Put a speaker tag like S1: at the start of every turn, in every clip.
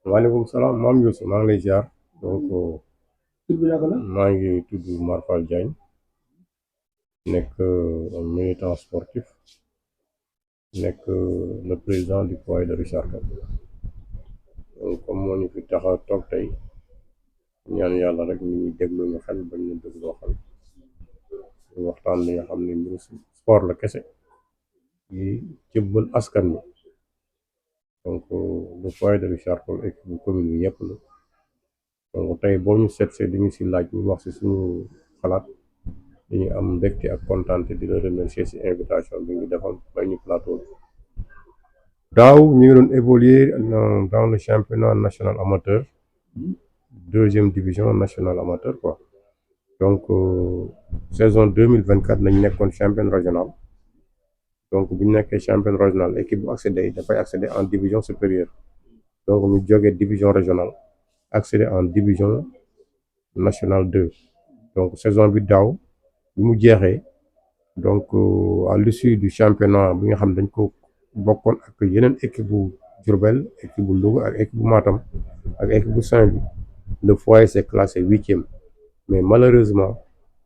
S1: waaleykum salaam maam Youssou maa ngi lay ziar donc
S2: tur bi naka la.
S1: maa ngi tudd Marfal Diagne nekk un militant sportif nekk le président du foyer de Richard Toll donc comme moo ñu fi tax a toog tey ñaan yàlla rek ñu ngi déglu ñu xel bañ ñu dégloo xel ñu waxtaan li nga xam ne mbiru sport la kese yi jëbbal askan wi donc le foyer de Richard Toll équipe bu commune bi yëpp la donc tey boo ñu seetsee dañu si laaj ñu wax si suñu xalaat dañuy am mbégte ak kontaante di la remercier si invitation bi ngi defal bay ñu plateau bi daaw ñu ngi doon évoluer dans le championnat national amateur deuxième division nationale amateur quoi donc saison 2024 nañ nekkoon champion régional donc bu ñu nekkee champion régional équipe bu accédé dafay accéder en division supérieure donc ñu jógee division régionale accéder en division nationale 2 donc saison bi daaw bi mu jeexee donc à l'issue du championnat bi nga xam dañ ko bokkoon ak yeneen équipe bu Diourbel équipe bu Louga ak équipe bu Matam ak équipe bu Saint-Louis le foyer s'est classé 8e mais malheureusement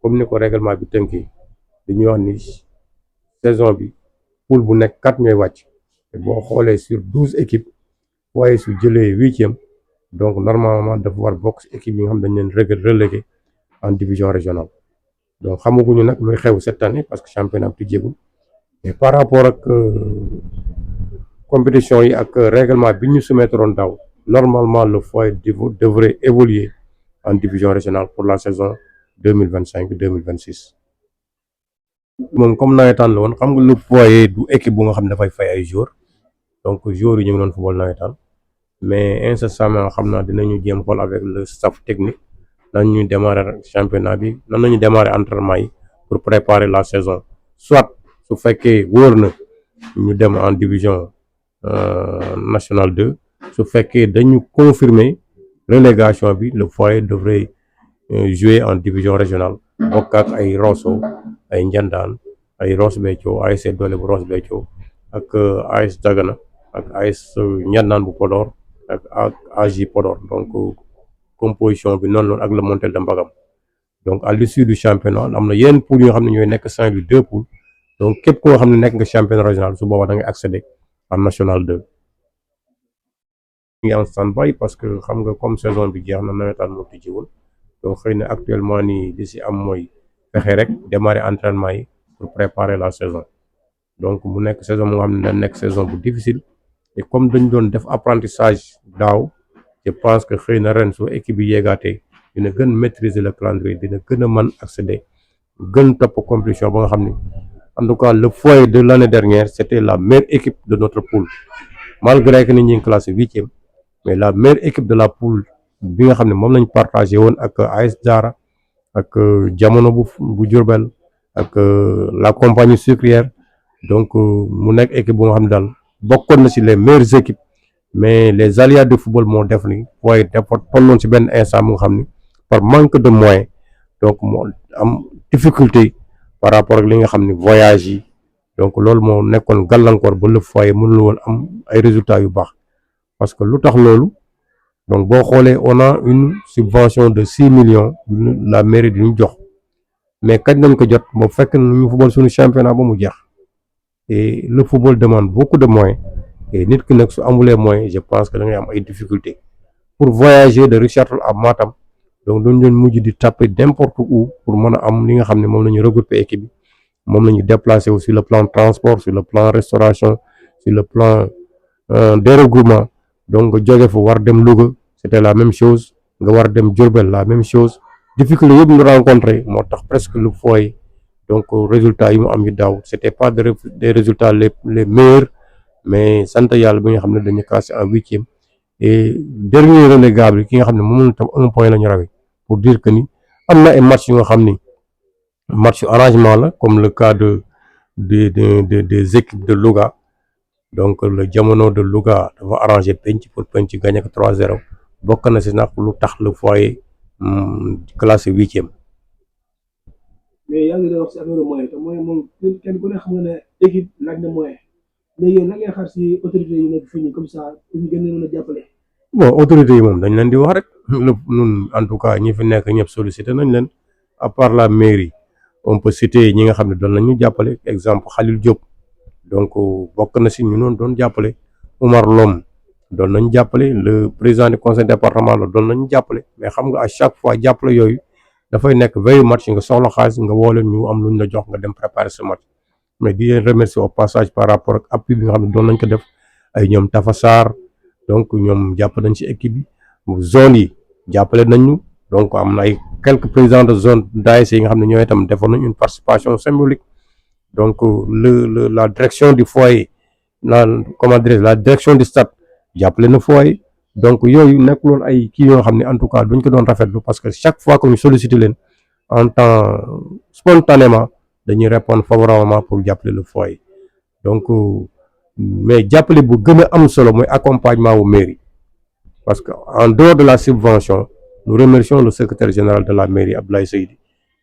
S1: comme ni ko règlement bi tënkee dañuy wax ni saison bi poule bu nekk 4 ñooy wàcc te boo xoolee sur 12 équipes foyer su jëlee 8e donc normalement dafa war bokk si équipe yi nga xam dañ leen relégué en division régionale donc xamaguñu nag luy xew cette année parce que championnat bi tijjeegul mais par rapport ak compétition yi ak règlement bi ñu soumettre woon daaw normalement le foyer devrait évoluer en division régionale pour la saison 2025-2026 moom comme nawetaan la woon xam nga le foyer du équipe bu nga xam ne dafay fay ay joueurs donc joueurs yi ñu ngi doon football nawetaan mais incessamment xam naa dinañu jéem xool avec le staff technique nan ñu démarrer championnat bi nan nañu démarrer entraînement yi pour préparer la saison soit su fekkee wóor na ñu dem en division nationale 2 su fekkee dañu confirmer relégation bi le foyer devrait jouer en division régionale bokk ak ay Rosso ay Njandaan ay Ross Béthio ASC Doole bu Ross Béthio ak AS Dagana ak AS Njandaan bu Podor ak AJ Podor donc composition bi noonu loolu ak le Montel de Mbagam donc à l'issue du championnat am na yenn poules yoo xam ne ñooy nekk Saint-Louis 2 poules donc képp koo xam ne nekk nga championnat régional su boobaa da ngay accéder en national 2 ngi en stand-by parce que xam nga comme saison bi jeex na nawetaan moo tijjiwul donc xëy na actuellement nii li si am mooy fexe rek démarrer entraînement yi pour préparer la saison donc mu nekk saison mu nga xam ne da nekk saison bu difficile et comme dañ doon def apprentissage daaw je pense que xëy na ren su équipe bi yeegaatee dina gën maîtriser le calendrier dina gën a mën accéder gën topp compétition ba nga xam ni en tout cas le foyer de l'année dernière c'était la meilleure équipe de notre poule malgré que ni ñu ngi classé 8e mais la meilleure équipe de la poule bi nga xam ne moom lañ partagé woon ak AS Diarra ak jamono bu Diourbel ak la compagnie sucrière donc mu nekk équipe bu nga xam ne daal bokkoon na ci les meilleures équipes mais les aléas de football moo def ni waaye dafa tolloon ci benn instant mu nga xam ni par manque de moyens donc moo am difficulté par rapport ak li nga xam ni voyage yi donc loolu moo nekkoon gàllankoor ba le foyer mënul woon am ay résultats yu baax parce que lu tax loolu donc boo xoolee on a une subvention de 6 millions la mairie di ñu jox mais kañ nañ ko jot boo fekk na ñu football suñu championnat ba mu jeex et le football demande beaucoup de moyens et nit ki nag su amulee moyens je pense que da ngay am ay difficultés pour voyager de Richard Toll à Matam donc dañu doon mujj di taper n'importe où pour mën a am li nga xam ne moom la ñu regrouper équipe bi moom la ñu déplacer aussi sur le plan transport sur le plan restauration sur le plan des regroupements donc nga jóge fa war dem Louga c'était la même chose nga war dem Diourbel la même chose difficulté yëpp ñu rencontré moo tax presque le foyer donc résultats yi mu am yu daaw c'était pas des résultats les meilleurs mais sant yàlla bi nga xam ne dañu classé en 8e et dernier relégable ki nga xam ne moom la tam 1 point la ñu rawee pour dire que ni am na ay match yu nga xam ni match arrangement la comme le cas des équipes de Louga donc le jamono de Louga dafa arrangé penc pour penc gagné ko 3-0 bokk na si nag lu tax le foyer classé 8e.
S2: mais yaa ngi doon wax si affaire moyen te moyen moom kenn ku ne xam nga ne équipe laaj na moyen léegi yow lan ngay xaar si autorités yi nekk fii nii comme ça pour ñu gën a mën a jàppale
S1: bon autorités yi moom dañ leen di wax rek lépp ñun en tout cas ñi fi nekk ñëpp sollicité nañ leen à part la mairie on peut citer ñi nga xam ne doon nañu jàppale exemple Khalil Diop donc bokk na si ñu noonu doon jàppale Oumar Lom doon nañu jàppale le président du conseil départemental doon nañu jàppale mais xam nga à chaque fois jàppale yooyu dafay nekk veille match nga soxla xaalis nga woo leen ñu am lu ñu la jox nga dem préparer ce match mais di leen remercier au passage par rapport ak appui bi nga xam ne doon nañ ko def ay ñoom Tafa Sarr donc ñoom jàpp nañ ci équipe bi zone yi jàppale nañ ñu donc am na ay quelques présidents de zone d'ASC yi nga xam ne ñooy itam defoon nañ une participation symbolique donc la direction du foyer comment dirais la direction du stade jàppale na foyer donc yooyu nekkuloon ay kii yoo xam ne en tout cas duñ ko doon rafetlu parce que chaque fois que ñu sollicité leen en temps spontanément dañuy répondre favorablement pour jàppale le foyer donc mais jàppale bu gën a am solo mooy accompagnement wu mairie parce que en dehors de la subvention nous remercions le secrétaire général de la mairie Abdoulaye Seydi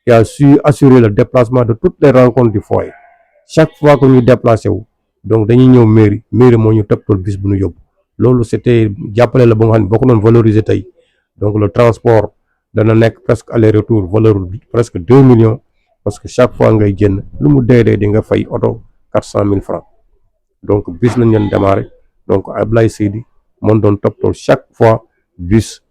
S1: qui a su assurer le déplacement de toutes les rencontres du foyer chaque fois que ñu déplacé wu donc dañuy ñëw mairie moo ñu tëbtal bis bu ñu yóbbu loolu c'était jàppale la ba nga xam ne boo ko doon valoriser tey donc le transport dana nekk presque aller retour valeur presque 2 millions parce que chaque fois ngay génn lu mu dee di nga fay oto 400 000 francs donc bis lañ leen démarré donc Abdoulaye Seydi moom doon toppatoo chaque fois bus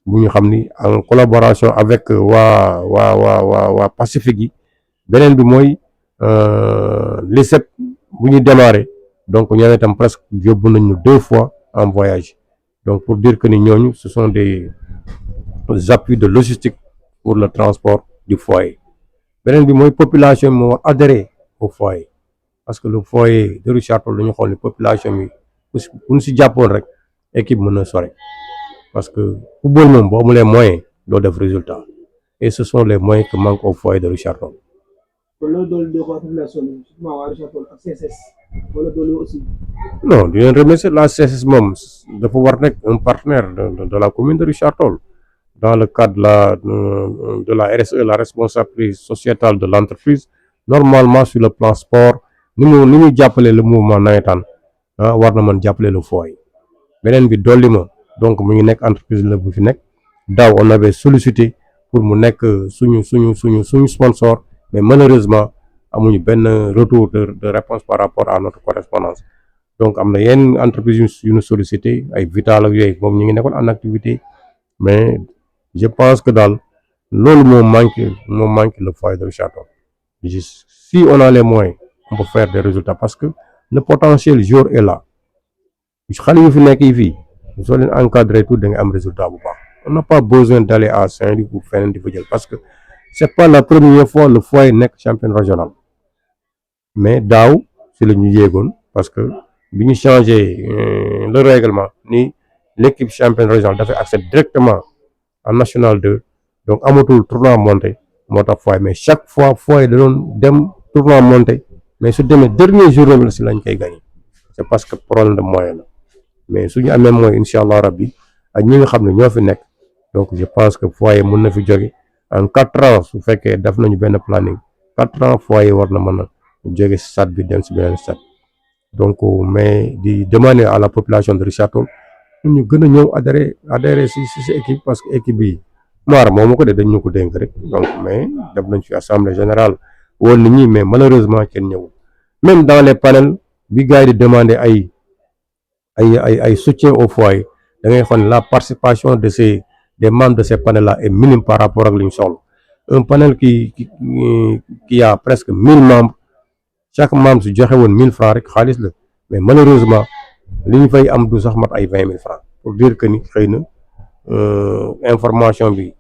S1: bu ñu xam ni en collaboration avec waa Pacifique yi beneen bi mooy l'ICEP bu ñu démarré donc ñoo itam presque yóbbu nañu 2 fois en voyage donc pour dire que ni ñooñu ce sont des appuis de logistique pour le transport du foyer beneen bi mooy population bi moo war adhérer au foyer parce que le foyer de Richard Toll dañu xool ni population bi bu ñu si jàppoon rek équipe mën na sore parce que football moom boo amulee moyen doo def résultat et ce sont les moyens qui manquent au foyer de Richard Toll. non di leen remercier la CSS moom dafa war nekk un partenaire de la commune de Richard Toll dans le cadre de la RSE la responsabilité sociétale de l'entreprise normalement sur le plan sport ni ñu jàppale le mouvement nawetaan war na mën jàppale le foyer beneen bi dolli ma donc mu ngi nekk entreprise la bu fi nekk daaw on avait sollicité pour mu nekk suñu sponsor mais malheureusement amuñu benn retour de réponse par rapport à notre correspondance donc am na yenn entreprise yu ñu sollicité ay Vital ak yooyu moom ñu ngi nekkoon en activité mais je pense que daal loolu moo manque le foyer de Richard Toll si on a les moyens on peut faire des résultats parce que le potentiel joueur est là xale yu fi nekk yi fii soo leen encadré tout da nga am résultat bu baax on n'a pas besoin d'aller à Saint-Louis pour feneen di fa jël parce que c'est pas la première fois le foyer nekk champion régional mais daaw si la ñu yéegoon parce que bi ñu changé le règlement ni l'équipe championne régionale dafay accéder directement en national 2 donc amatul tournoi monté moo tax foyer mais chaque fois foyer da doon dem tournoi monté mais su demee dernier jour bi la si lañ koy gagné c'est parce que problème de moyen la mais suñu amee mooy incha allah rabbi ak ñi nga xam ne ñoo fi nekk donc je pense que foyer mën na fi jóge en 4 ans su fekkee def nañu benn planning 4 ans foyer war na mën a jóge si stade bi dem si beneen stade donc mais di demander à la population de Richard Toll ñu gën a ñëw adhérer si équipe parce que équipe bi maar moomu ko de dañ ñu ko dénk rek donc mais def nañ fi assemblée générale woon nit ñi mais malheureusement kenn ñëwul même dans les panels bi gars yi di demander ay soutien au foyer da ngay xam ne la participation des membres de ces panels là est minime par rapport ak li ñu soxla un panel qui a presque 1000 membres chaque membre su joxe woon 1000 francs rek xaalis la mais malheureusement li ñu fay am du sax mat ay 20 000 francs pour dire que ni xëy na information bi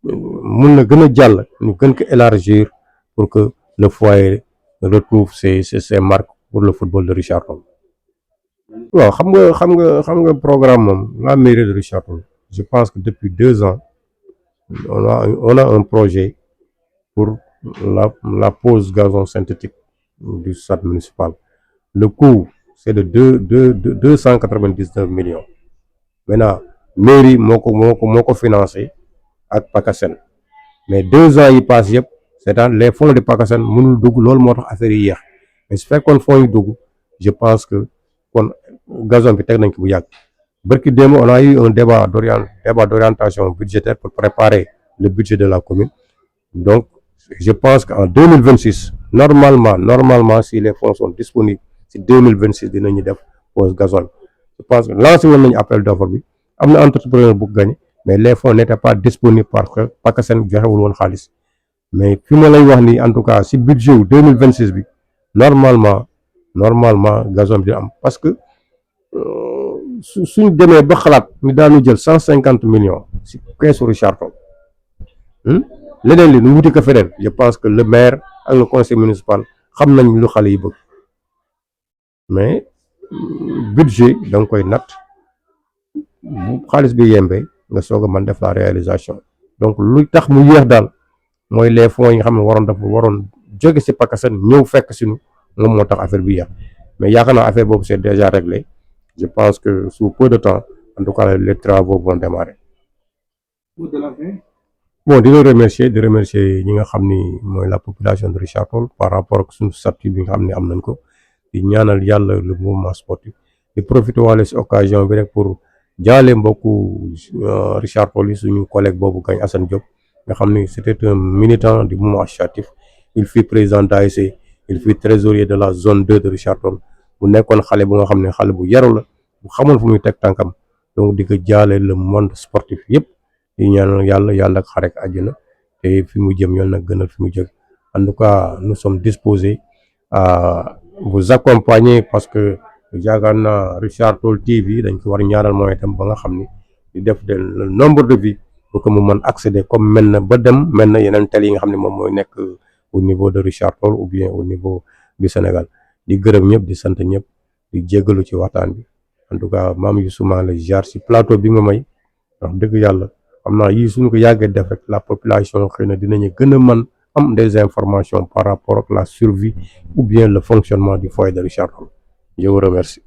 S1: mun na gën a jàll ñu gën ko élargir pour que le foyer retrouve ses marques pour le football de Richard Toll. waaw xam nga programme moom la mairie de Richard Toll je pense que depuis 2 ans on a un projet pour la pose gazon synthétique du stade municipal le coût c'est de 299 millions maintenant mairie moo ko financé ak PACASEN mais 2 ans yi passe yëpp c'est-à-dire les fonds de PACASEN mënul dugg loolu moo tax affaire yi yéex mais su fekkoon fonds yi dugg je pense que kon gazon bi teg nañ ko bu yàgg Berki démb on a eu un débat d'orientation budgétaire pour préparer le budget de la commune. Donc je pense qu'en 2026 normalement si les fonds sont disponibles si 2026 dinañu def pose gazole. Je pense que lancé woon nañu appel d'offre bi am na entrepreneur bu gagné mais les fonds n'étaient pas disponibles parce que PACASEN joxewul woon xaalis mais fi ma lay wax ni en tout cas si budget wu 2026 bi normalement gazole bi dina am parce que suñu demee ba xalaat ni daanu jël 150 millions si keesu Richard Toll leneen li nu wuti ko feneen je pense que le maire ak le conseil municipal xam nañ lu xale yi bëgg mais budget da nga koy natt bu xaalis bi yembee nga soog a mën def la réalisation donc lu tax mu yéex daal mooy les fonds yi nga xam ne waroon jóge si PACASEN ñëw fekk si nu moom moo tax affaire bi yéex mais yaakaar naa affaire boobu c'est déjà réglé je pense que sous peu de temps en tout cas les travaux vont démarrer. Bon di remercier ñi nga xam ni mooy la population de Richard Toll par rapport ak suñu statut bi nga xam ne am nañ ko di ñaanal yàlla le mouvement sportif di profiter waale si occasion bi rek pour jaale mbokku Richard Toll yi suñu collègue boobu gañ Assane Diop nga xam ni c'était un militant du mouvement associatif il fut président d'ASC il fut trésorier de la zone 2 de Richard Toll bu nekkoon xale bu nga xam ne xale bu yaru la bu xamoon fu muy teg tànkam donc di ko jaale le monde sportif yëpp di ñaanal yàlla ak xare ak àjjana te fi mu jëm yàlla na gënal fi mu jóg en tout cas nous sommes disposés à vous accompagner parce que yaakaar naa Richard Toll TV dañ ko war ñaanal mooy itam ba nga xam ni di def le nombre de vues pour que mu mën accéder comme mel na yeneen télé yi nga xam ne moom mooy nekk au niveau de Richard Toll ou bien au niveau du Sénégal di gërëm ñëpp di sant ñëpp di jéggalu ci waxtaan bi en tout cas maam Youssou maa la jaar si plateau bi nga may wax dëgg yàlla xam naa yii suñu ko yàggee def rek la population xëy na dinañu gën a mën am des informations par rapport ak la survie ou bien le fonctionnement du foyer de Richard Toll je vous remercie.